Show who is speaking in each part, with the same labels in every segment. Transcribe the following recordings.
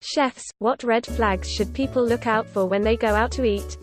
Speaker 1: Chefs, what red flags should people look out for when they go out to eat?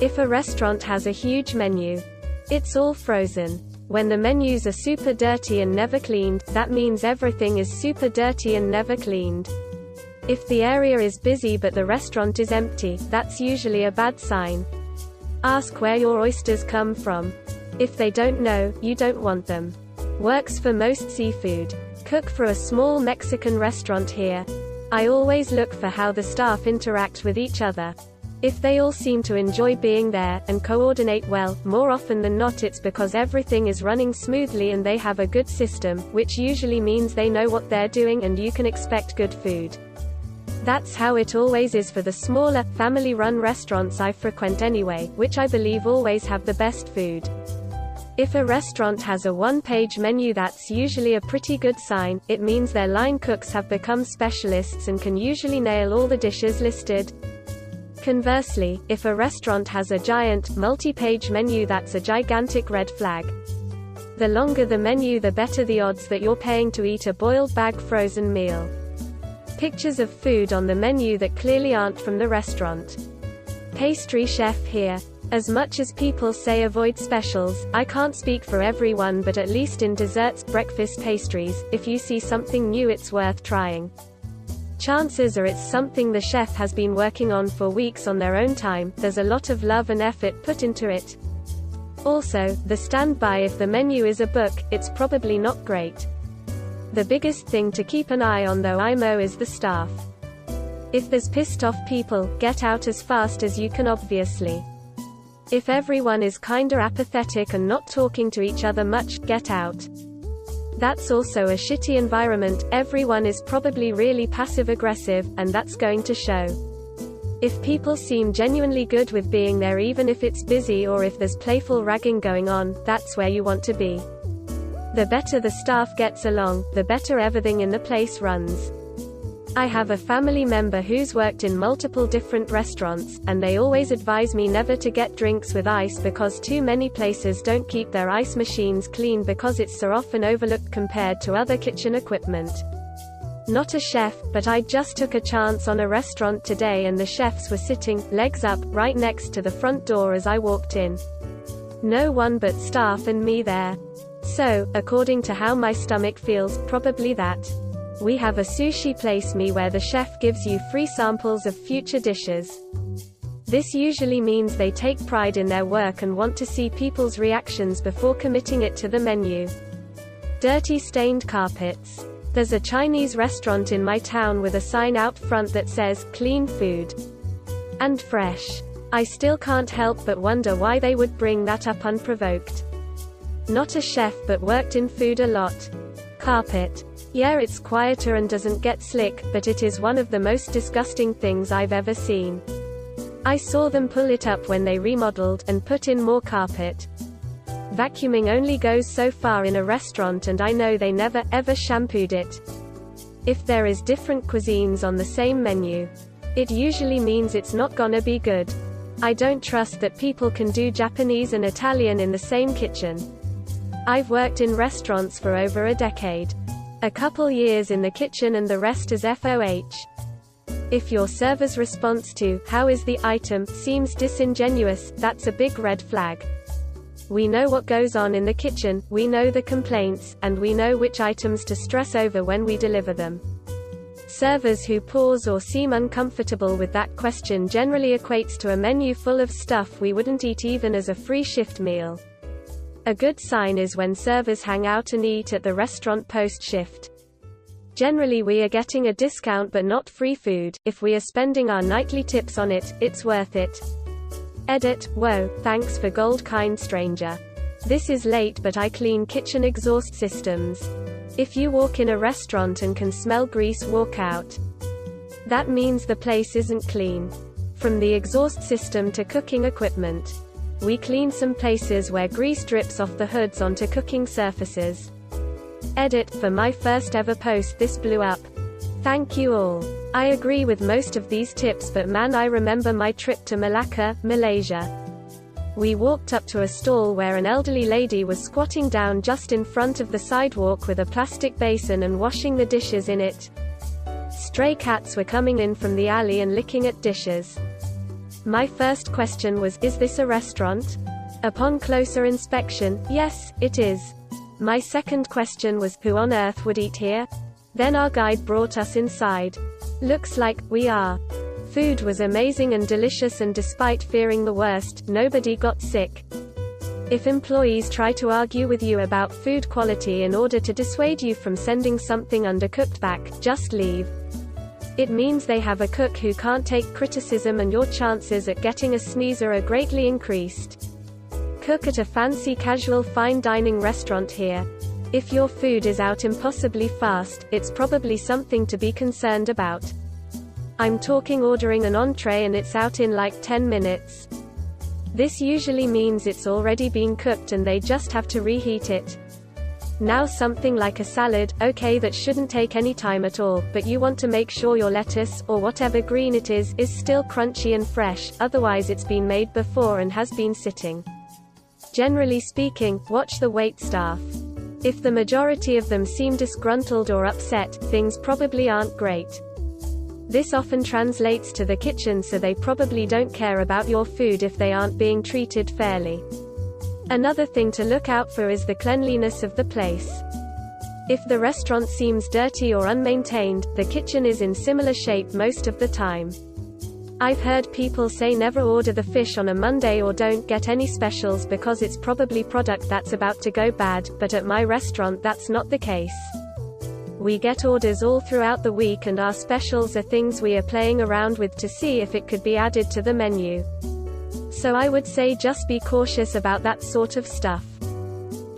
Speaker 1: If a restaurant has a huge menu, it's all frozen. When the menus are super dirty and never cleaned, that means everything is super dirty and never cleaned. If the area is busy but the restaurant is empty, that's usually a bad sign. Ask where your oysters come from. If they don't know, you don't want them. Works for most seafood. Cook for a small Mexican restaurant here. I always look for how the staff interact with each other. If they all seem to enjoy being there, and coordinate well, more often than not it's because everything is running smoothly and they have a good system, which usually means they know what they're doing and you can expect good food. That's how it always is for the smaller, family-run restaurants I frequent anyway, which I believe always have the best food. If a restaurant has a one-page menu, that's usually a pretty good sign. It means their line cooks have become specialists and can usually nail all the dishes listed. Conversely, if a restaurant has a giant, multi-page menu, that's a gigantic red flag. The longer the menu, the better the odds that you're paying to eat a boiled bag frozen meal. Pictures of food on the menu that clearly aren't from the restaurant. Pastry chef here. As much as people say avoid specials, I can't speak for everyone, but at least in desserts, breakfast pastries, if you see something new it's worth trying. Chances are it's something the chef has been working on for weeks on their own time. There's a lot of love and effort put into it. Also, the standby: if the menu is a book, it's probably not great. The biggest thing to keep an eye on though is the staff. If there's pissed off people, get out as fast as you can obviously. If everyone is kinda apathetic and not talking to each other much, get out. That's also a shitty environment. Everyone is probably really passive-aggressive, and that's going to show. If people seem genuinely good with being there even if it's busy or if there's playful ragging going on, that's where you want to be. The better the staff gets along, the better everything in the place runs. I have a family member who's worked in multiple different restaurants, and they always advise me never to get drinks with ice because too many places don't keep their ice machines clean because it's so often overlooked compared to other kitchen equipment. Not a chef, but I just took a chance on a restaurant today and the chefs were sitting, legs up, right next to the front door as I walked in. No one but staff and me there. So, according to how my stomach feels, probably that. We have a sushi place where the chef gives you free samples of future dishes. This usually means they take pride in their work and want to see people's reactions before committing it to the menu. Dirty stained carpets. There's a Chinese restaurant in my town with a sign out front that says, "Clean food. And fresh." I still can't help but wonder why they would bring that up unprovoked. Not a chef but worked in food a lot. Carpet. Yeah, it's quieter and doesn't get slick, but it is one of the most disgusting things I've ever seen. I saw them pull it up when they remodeled, and put in more carpet. Vacuuming only goes so far in a restaurant and I know they never, ever shampooed it. If there is different cuisines on the same menu, it usually means it's not gonna be good. I don't trust that people can do Japanese and Italian in the same kitchen. I've worked in restaurants for over a decade. A couple years in the kitchen and the rest as FOH. If your server's response to, "How is the item?" seems disingenuous, that's a big red flag. We know what goes on in the kitchen, we know the complaints, and we know which items to stress over when we deliver them. Servers who pause or seem uncomfortable with that question generally equates to a menu full of stuff we wouldn't eat even as a free shift meal. A good sign is when servers hang out and eat at the restaurant post-shift. Generally we are getting a discount but not free food. If we are spending our nightly tips on it, it's worth it. Edit. Whoa, thanks for gold, kind stranger. This is late but I clean kitchen exhaust systems. If you walk in a restaurant and can smell grease, walk out. That means the place isn't clean. From the exhaust system to cooking equipment. We clean some places where grease drips off the hoods onto cooking surfaces. Edit. For my first ever post this blew up. Thank you all. I agree with most of these tips, but man, I remember my trip to Malacca, Malaysia. We walked up to a stall where an elderly lady was squatting down just in front of the sidewalk with a plastic basin and washing the dishes in it. Stray cats were coming in from the alley and licking at dishes. My first question was, is this a restaurant? Upon closer inspection, yes, it is. My second question was, who on earth would eat here? Then our guide brought us inside. Looks like we are. Food was amazing and delicious, and despite fearing the worst, nobody got sick. If employees try to argue with you about food quality in order to dissuade you from sending something undercooked back, just leave. It means they have a cook who can't take criticism, and your chances at getting a sneezer are greatly increased. Cook at a fancy casual fine dining restaurant here. If your food is out impossibly fast, it's probably something to be concerned about. I'm talking ordering an entree and it's out in like 10 minutes. This usually means it's already been cooked and they just have to reheat it. Now something like a salad, okay, that shouldn't take any time at all, but you want to make sure your lettuce, or whatever green it is still crunchy and fresh, otherwise it's been made before and has been sitting. Generally speaking, watch the wait staff. If the majority of them seem disgruntled or upset, things probably aren't great. This often translates to the kitchen, so they probably don't care about your food if they aren't being treated fairly. Another thing to look out for is the cleanliness of the place. If the restaurant seems dirty or unmaintained, the kitchen is in similar shape most of the time. I've heard people say never order the fish on a Monday or don't get any specials because it's probably product that's about to go bad, but at my restaurant that's not the case. We get orders all throughout the week, and our specials are things we are playing around with to see if it could be added to the menu. So I would say just be cautious about that sort of stuff.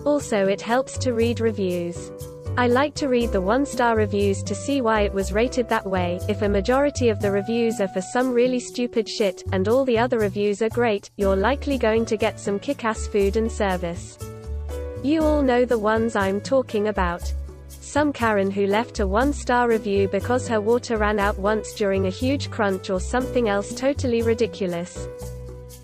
Speaker 1: Also, it helps to read reviews. I like to read the one-star reviews to see why it was rated that way. If a majority of the reviews are for some really stupid shit, and all the other reviews are great, you're likely going to get some kick-ass food and service. You all know the ones I'm talking about. Some Karen who left a one-star review because her water ran out once during a huge crunch, or something else totally ridiculous.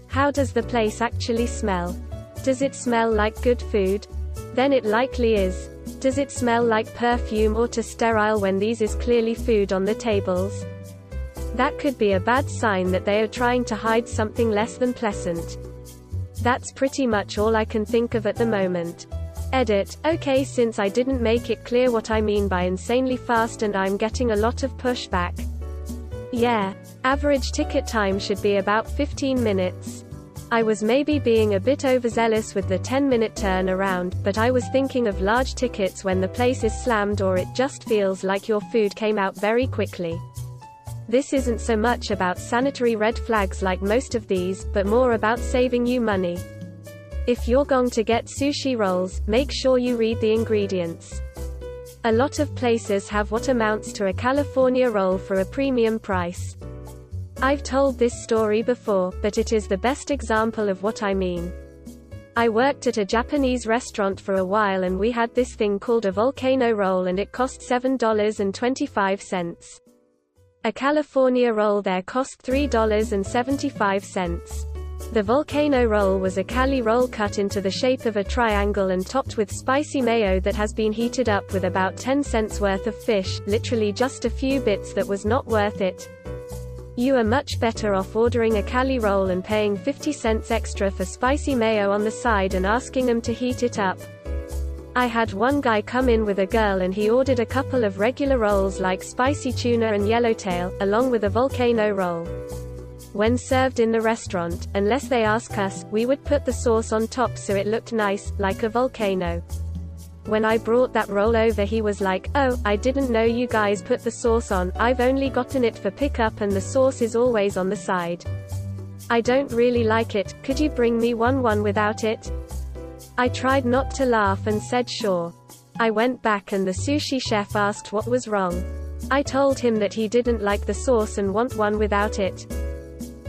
Speaker 1: How does the place actually smell? Does it smell like good food? Then it likely is. Does it smell like perfume or too sterile when these is clearly food on the tables? That could be a bad sign that they are trying to hide something less than pleasant. That's pretty much all I can think of at the moment. Edit. Okay, since I didn't make it clear what I mean by insanely fast and I'm getting a lot of pushback. Yeah. Average ticket time should be about 15 minutes. I was maybe being a bit overzealous with the 10-minute turnaround, but I was thinking of large tickets when the place is slammed or it just feels like your food came out very quickly. This isn't so much about sanitary red flags like most of these, but more about saving you money. If you're going to get sushi rolls, make sure you read the ingredients. A lot of places have what amounts to a California roll for a premium price. I've told this story before, but it is the best example of what I mean. I worked at a Japanese restaurant for a while and we had this thing called a volcano roll, and it cost $7.25. A California roll there cost $3.75. The volcano roll was a Cali roll cut into the shape of a triangle and topped with spicy mayo that has been heated up with about 10 cents worth of fish, literally just a few bits that was not worth it. You are much better off ordering a Cali roll and paying 50 cents extra for spicy mayo on the side and asking them to heat it up. I had one guy come in with a girl and he ordered a couple of regular rolls like spicy tuna and yellowtail, along with a volcano roll. When served in the restaurant, unless they ask us, we would put the sauce on top so it looked nice, like a volcano. When I brought that roll over, he was like, "Oh, I didn't know you guys put the sauce on, I've only gotten it for pickup and the sauce is always on the side. I don't really like it, could you bring me one without it?" I tried not to laugh and said sure. I went back and the sushi chef asked what was wrong. I told him that he didn't like the sauce and want one without it.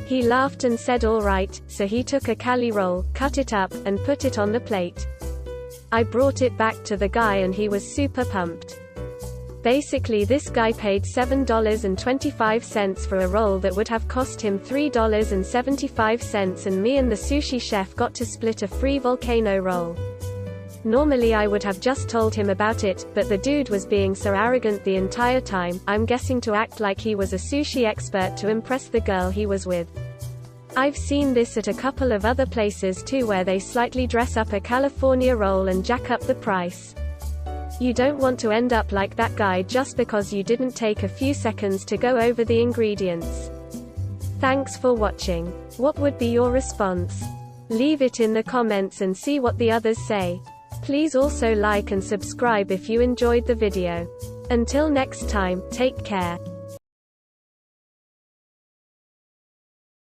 Speaker 1: He laughed and said alright, so he took a Cali roll, cut it up, and put it on the plate. I brought it back to the guy and he was super pumped. Basically, this guy paid $7.25 for a roll that would have cost him $3.75, and me and the sushi chef got to split a free volcano roll. Normally I would have just told him about it, but the dude was being so arrogant the entire time, I'm guessing to act like he was a sushi expert to impress the girl he was with. I've seen this at a couple of other places too, where they slightly dress up a California roll and jack up the price. You don't want to end up like that guy just because you didn't take a few seconds to go over the ingredients. Thanks for watching. What would be your response? Leave it in the comments and see what the others say. Please also like and subscribe if you enjoyed the video. Until next time, take care.